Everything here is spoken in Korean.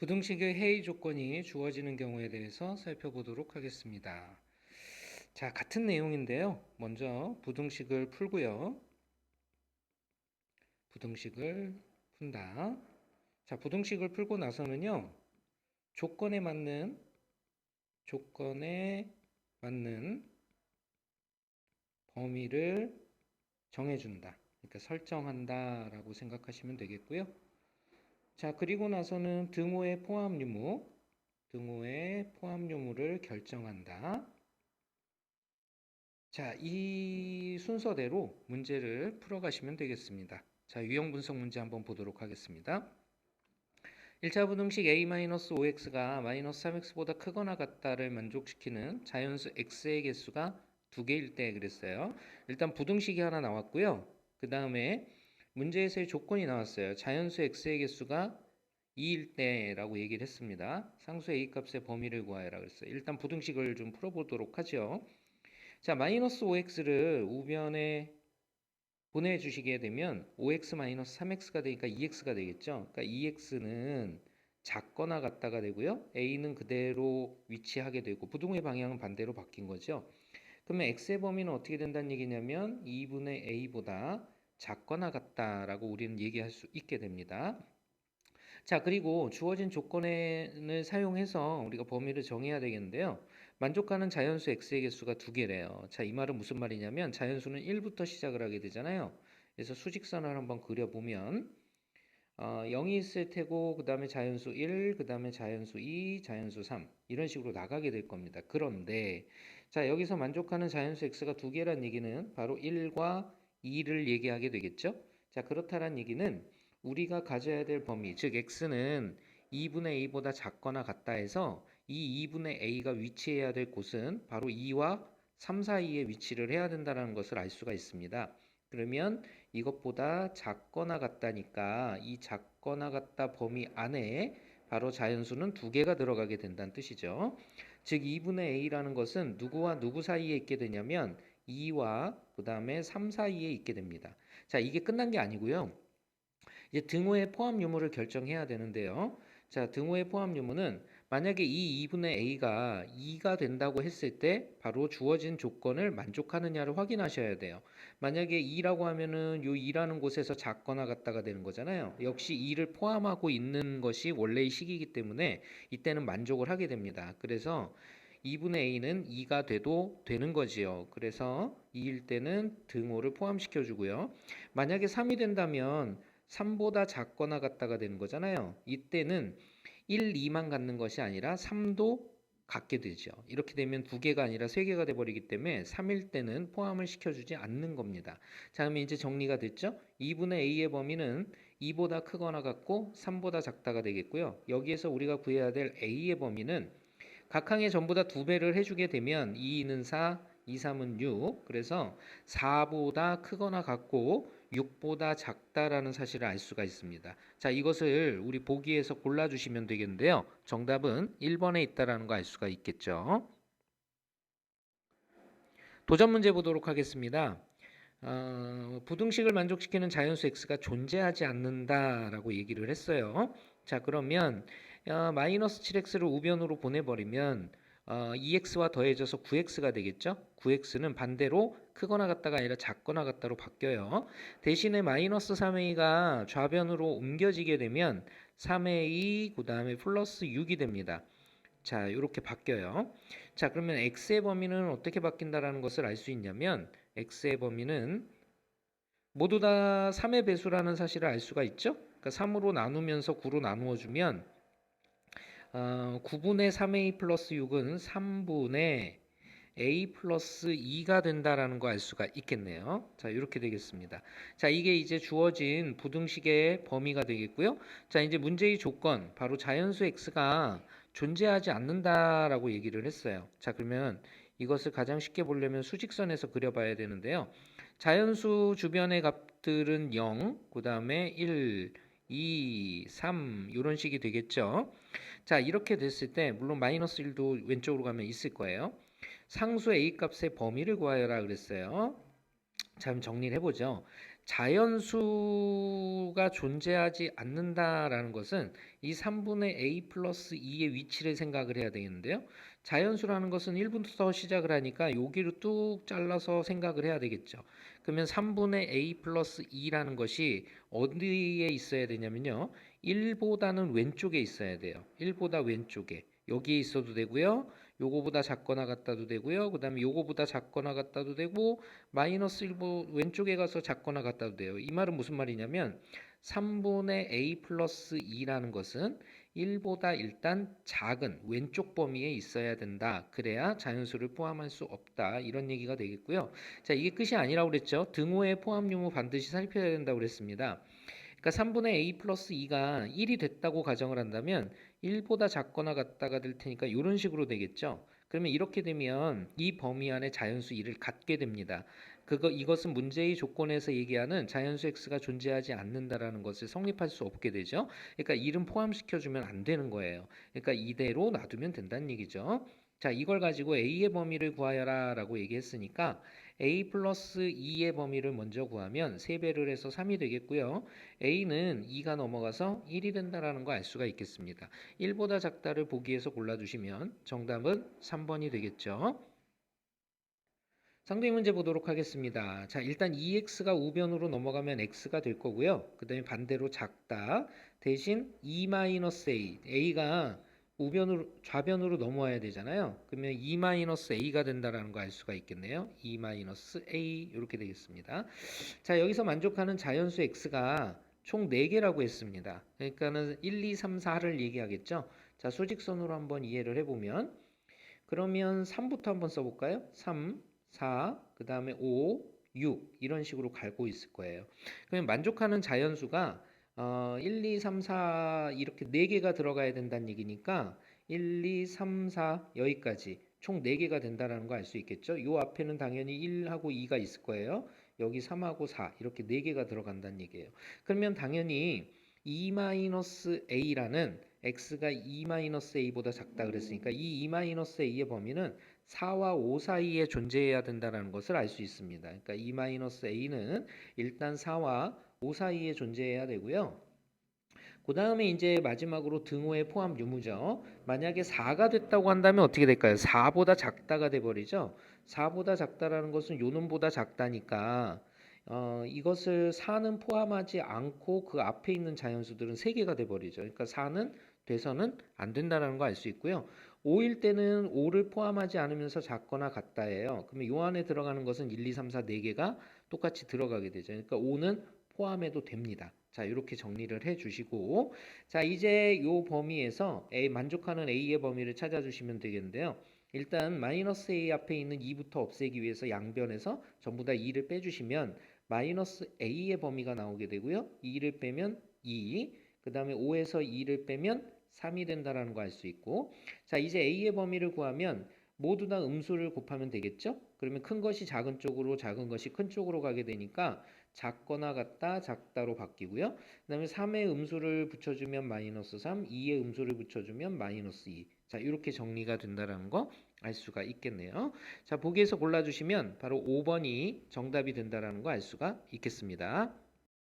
부등식의 해이 조건이 주어지는 경우에 대해서 살펴보도록 하겠습니다. 자, 같은 내용인데요. 먼저 부등식을 풀고요. 부등식을 푼다. 자, 부등식을 풀고 나서는요. 조건에 맞는 범위를 정해준다. 그러니까 설정한다라고 생각하시면 되겠고요. 자, 그리고 나서는 등호의 포함 유무를 결정한다. 자, 이 순서대로 문제를 풀어가시면 되겠습니다. 자, 유형 분석 문제 한번 보도록 하겠습니다. 1차 부등식 a-5x가 -3x보다 크거나 같다를 만족시키는 자연수 x의 개수가 2개일 때 그랬어요. 일단 부등식이 하나 나왔고요. 그 다음에 문제에서의 조건이 나왔어요. 자연수 x의 개수가 2일 때라고 얘기를 했습니다. 상수 a 값의 범위를 구하여라 그랬어요. 일단 부등식을 좀 풀어보도록 하죠. 자, -5x를 우변에 보내주시게 되면 5x-3x가 되니까 2x가 되겠죠. 그러니까 2x는 작거나 같다가 되고요. a는 그대로 위치하게 되고 부등호의 방향은 반대로 바뀐 거죠. 그러면 x의 범위는 어떻게 된다는 얘기냐면 2분의 a보다 작거나 같다라고 우리는 얘기할 수 있게 됩니다. 자, 그리고 주어진 조건을 사용해서 우리가 범위를 정해야 되겠는데요. 만족하는 자연수 x의 개수가 2개래요. 자, 이 말은 무슨 말이냐면 자연수는 1부터 시작을 하게 되잖아요. 그래서 수직선을 한번 그려보면 0이 있을 테고 그 다음에 자연수 1, 그 다음에 자연수 2, 자연수 3 이런 식으로 나가게 될 겁니다. 그런데 자, 여기서 만족하는 자연수 x가 2개란 얘기는 바로 1과 2를 얘기하게 되겠죠. 자, 그렇다란 얘기는 우리가 가져야 될 범위, 즉 x는 2분의 a보다 작거나 같다 해서 이 2분의 a가 위치해야 될 곳은 바로 2와 3 사이에 위치를 해야 된다는 것을 알 수가 있습니다. 그러면 이것보다 작거나 같다니까 이 작거나 같다 범위 안에 바로 자연수는 2개가 들어가게 된다는 뜻이죠. 즉 2분의 a라는 것은 누구와 누구 사이에 있게 되냐면 2와 그 다음에 3 사이에 있게 됩니다. 자, 이게 끝난 게 아니고요. 이제 등호의 포함 유무를 결정해야 되는데요. 자, 등호의 포함 유무는 만약에 이 2분의 a가 2가 된다고 했을 때 바로 주어진 조건을 만족하느냐를 확인하셔야 돼요. 만약에 2라고 하면은 요 2라는 곳에서 작거나 같다가 되는 거잖아요. 역시 2를 포함하고 있는 것이 원래의 식이기 때문에 이때는 만족을 하게 됩니다. 그래서 2분의 a는 2가 돼도 되는 거지요. 그래서 2일 때는 등호를 포함시켜 주고요. 만약에 3이 된다면 3보다 작거나 같다가 되는 거잖아요. 이때는 1, 2만 갖는 것이 아니라 3도 갖게 되죠. 이렇게 되면 2개가 아니라 3개가 돼버리기 때문에 3일 때는 포함을 시켜주지 않는 겁니다. 자, 그러면 이제 정리가 됐죠? 2분의 a의 범위는 2보다 크거나 같고 3보다 작다가 되겠고요. 여기에서 우리가 구해야 될 a의 범위는 각항에 전부 다 2배를 해주게 되면 2는 4, 2, 3은 6. 그래서 4보다 크거나 같고 6보다 작다라는 사실을 알 수가 있습니다. 자, 이것을 우리 보기에서 골라주시면 되겠는데요. 정답은 1번에 있다라는 거 알 수가 있겠죠. 도전 문제 보도록 하겠습니다. 부등식을 만족시키는 자연수 x가 존재하지 않는다라고 얘기를 했어요. 자, 그러면 마이너스 7x를 우변으로 보내버리면 2x와 더해져서 9x가 되겠죠. 9x는 반대로 크거나 같다가 아니라 작거나 같다로 바뀌어요. 대신에 마이너스 3a가 좌변으로 옮겨지게 되면 3a 그 다음에 플러스 6이 됩니다. 자, 이렇게 바뀌어요. 자, 그러면 x의 범위는 어떻게 바뀐다라는 것을 알 수 있냐면 x의 범위는 모두 다 3의 배수라는 사실을 알 수가 있죠. 그러니까 3으로 나누면서 9로 나누어 주면 9분의 3a 플러스 6은 3분의 a 플러스 2가 된다라는 거 알 수가 있겠네요. 자, 이렇게 되겠습니다. 자, 이게 이제 주어진 부등식의 범위가 되겠고요. 자, 이제 문제의 조건, 바로 자연수 x가 존재하지 않는다라고 얘기를 했어요. 자, 그러면 이것을 가장 쉽게 보려면 수직선에서 그려봐야 되는데요. 자연수 주변의 값들은 0, 그 다음에 1, 2, 3 이런 식이 되겠죠. 자, 이렇게 됐을 때 물론 마이너스 1도 왼쪽으로 가면 있을 거예요. 상수 a 값의 범위를 구하여라 그랬어요. 자, 그럼 정리를 해보죠. 자연수가 존재하지 않는다라는 것은 이 3분의 a 플러스 2의 위치를 생각을 해야 되겠는데요. 자연수라는 것은 1부터 시작을 하니까 여기로 뚝 잘라서 생각을 해야 되겠죠. 그러면 3분의 a 플러스 2라는 것이 어디에 있어야 되냐면요. 1보다는 왼쪽에 있어야 돼요. 1보다 왼쪽에. 여기에 있어도 되고요. 요거보다 작거나 같다도 되고요. 그 다음에 요거보다 작거나 같다도 되고 마이너스 1보 왼쪽에 가서 작거나 같다도 돼요. 이 말은 무슨 말이냐면 3분의 a 플러스 2라는 것은 1보다 일단 작은 왼쪽 범위에 있어야 된다. 그래야 자연수를 포함할 수 없다. 이런 얘기가 되겠고요. 자, 이게 끝이 아니라고 그랬죠. 등호의 포함 유무 반드시 살펴야 된다고 그랬습니다. 그러니까 3분의 a 플러스 2가 1이 됐다고 가정을 한다면 1보다 작거나 같다가 될 테니까 이런 식으로 되겠죠. 그러면 이렇게 되면 이 범위 안에 자연수 2를 갖게 됩니다. 이것은 문제의 조건에서 얘기하는 자연수 x가 존재하지 않는다라는 것을 성립할 수 없게 되죠. 그러니까 1은 포함시켜주면 안 되는 거예요. 그러니까 이대로 놔두면 된다는 얘기죠. 자, 이걸 가지고 a의 범위를 구하여라 라고 얘기했으니까 a 플러스 2의 범위를 먼저 구하면 3배를 해서 3이 되겠고요. a는 2가 넘어가서 1이 된다라는 거 알 수가 있겠습니다. 1보다 작다를 보기에서 골라주시면 정답은 3번이 되겠죠. 상대 문제 보도록 하겠습니다. 자, 일단 2x가 우변으로 넘어가면 x가 될 거고요. 그 다음에 반대로 작다 대신 2-a, a가 우변으로 좌변으로 넘어와야 되잖아요. 그러면 2-a가 된다라는 거 알 수가 있겠네요. 2-a 이렇게 되겠습니다. 자, 여기서 만족하는 자연수 x가 총 4개라고 했습니다. 그러니까는 1, 2, 3, 4를 얘기하겠죠. 자, 수직선으로 한번 이해를 해보면 그러면 3부터 한번 써볼까요? 3, 4, 그 다음에 5, 6 이런 식으로 갈고 있을 거예요. 그러면 만족하는 자연수가 1, 2, 3, 4 이렇게 4개가 들어가야 된다는 얘기니까 1, 2, 3, 4 여기까지 총 4개가 된다는 거 알 수 있겠죠. 요 앞에는 당연히 1하고 2가 있을 거예요. 여기 3하고 4 이렇게 4개가 들어간다는 얘기예요. 그러면 당연히 2-a라는 x가 2-a보다 작다 그랬으니까 이 2-a의 범위는 4와 5 사이에 존재해야 된다는 것을 알 수 있습니다. 그러니까 2-a는 일단 4와 5 사이에 존재해야 되고요. 그 다음에 이제 마지막으로 등호의 포함 유무죠. 만약에 4가 됐다고 한다면 어떻게 될까요? 4보다 작다가 돼버리죠. 4보다 작다라는 것은 요 놈보다 작다니까 이것을 4는 포함하지 않고 그 앞에 있는 자연수들은 3개가 돼버리죠. 그러니까 4는 돼서는 안 된다는 거 알 수 있고요. 5일 때는 5를 포함하지 않으면서 작거나 같다예요. 그러면 요 안에 들어가는 것은 1, 2, 3, 4, 4개가 똑같이 들어가게 되죠. 그러니까 5는 포함해도 됩니다. 자, 이렇게 정리를 해 주시고 자, 이제 요 범위에서 만족하는 a의 범위를 찾아주시면 되겠는데요. 일단 마이너스 a 앞에 있는 2부터 없애기 위해서 양변에서 전부 다 2를 빼주시면 마이너스 a의 범위가 나오게 되고요. 2를 빼면 2, 그 다음에 5에서 2를 빼면 3이 된다라는 거 알 수 있고 자, 이제 a의 범위를 구하면 모두 다 음수를 곱하면 되겠죠? 그러면 큰 것이 작은 쪽으로 작은 것이 큰 쪽으로 가게 되니까 작거나 같다 작다로 바뀌고요. 그 다음에 3의 음수를 붙여주면 마이너스 3, 2의 음수를 붙여주면 마이너스 2. 자, 이렇게 정리가 된다는 거 알 수가 있겠네요. 자, 보기에서 골라주시면 바로 5번이 정답이 된다는 거 알 수가 있겠습니다.